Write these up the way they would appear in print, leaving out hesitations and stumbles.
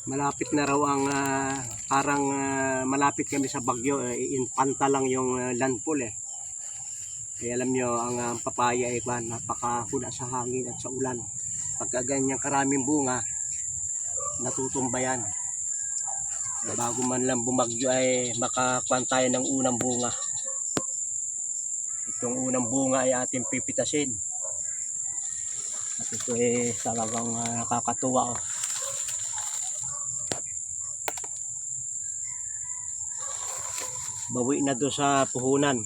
Malapit na raw ang parang malapit kami sa bagyo, infanta lang yung landfall eh. Kaya alam nyo, ang papaya ay napakahula sa hangin at sa ulan. Pagka ganyang karaming bunga, natutumba yan. Bago man lang bumagyo ay makakuha tayo ng unang bunga. Itong unang bunga ay ating pipitasin. At ito ay talagang nakakatuwa oh. Bawi na doon sa puhunan.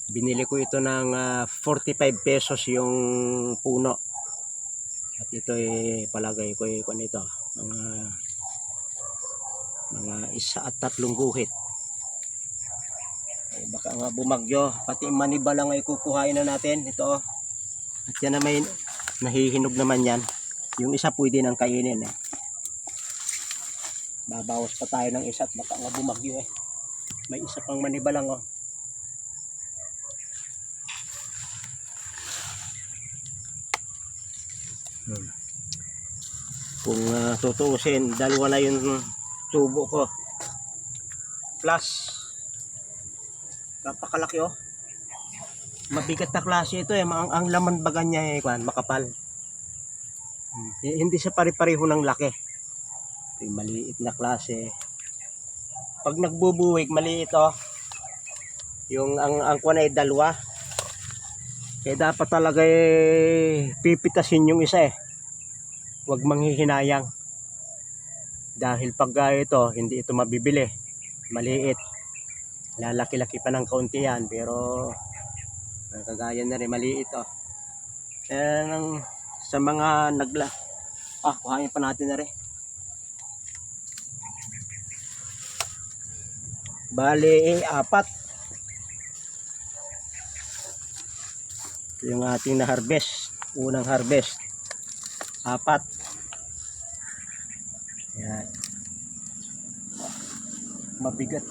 Binili ko ito ng 45 pesos yung puno. At ito ay palagay ko ano ito, mga 1 at 3 guhit. Ay, baka nga bumagyo, pati maniba lang ay kukuhain na natin ito. At yan na may nahihinog naman yan. Yung isa pwede nang kainin eh. Babawas pa tayo ng isa at baka nga bumagyo eh. May isa pang maniba lang oh. Kung tutuusin, dalawa na yung tubo ko. Plus, napakalaki oh. Mabigat na klase ito eh. Ang laman baga niya eh, makapal. Hindi siya pare-pareho ng laki. Ito yung maliit na klase. Pag nagbubuwig, maliit oh. Yung ang kuwan ay dalawa. Kaya dapat talaga eh, pipitasin yung isa eh. Huwag manghihinayang. Dahil pag ito, hindi ito mabibili. Maliit. Lalaki-laki pa ng kaunti yan. Pero kagaya na rin, maliit oh. Sa mga kuhain pa natin na rin. Bali, 4. Ito yung ating na-harvest. Unang harvest. 4. Yan. Mabigat.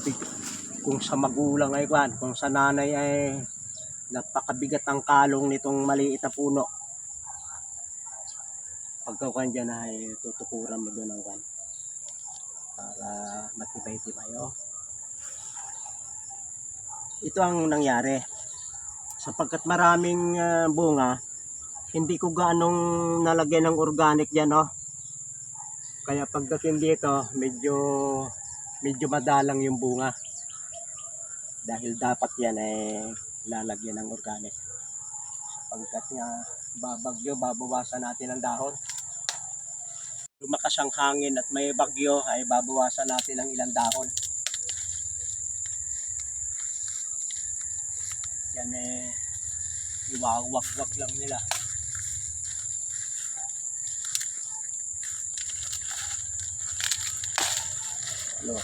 Kung sa magulang ay kung sa nanay ay napakabigat ang kalong nitong maliit na puno. Pagkakuan dyan ay tutukuran mo doon ng para matibay-tibay oh. Ito ang nangyari. Sapagkat maraming bunga, hindi ko ganong nalagyan ng organic dyan oh. Kaya pagdating dito, medyo madalang yung bunga. Dahil dapat yan ay lalagyan ng organic. Sapagkat nga babagyo, babawasan natin ang dahon. Lumakas ang hangin at may bagyo ay babawasan natin ang ilang dahon. Yan eh, iwawag-wag lang nila. Ano?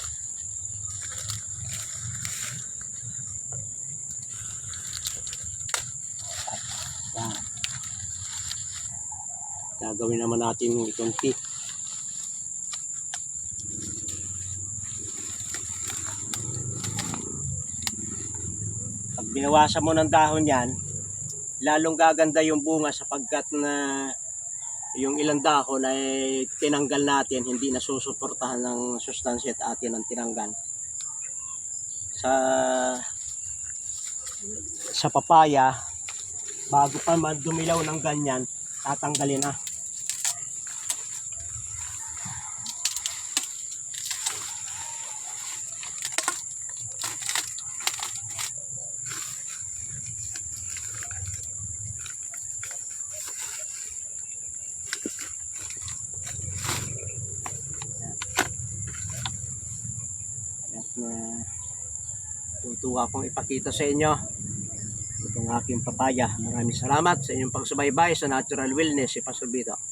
Yan. Gagawin naman natin itong tip. Pag binawasan mo ng dahon yan, lalong gaganda yung bunga sapagkat na yung ilang dahon ay tinanggal natin, hindi na susuportahan ng sustansya at atin ang tinanggal. Sa papaya, bago pa man dumilaw ng ganyan, tatanggalin na. Tutuwa akong ipakita sa inyo itong aking papaya. Maraming salamat sa inyong pagsubaybay sa Natural Wellness si Pastor Vito.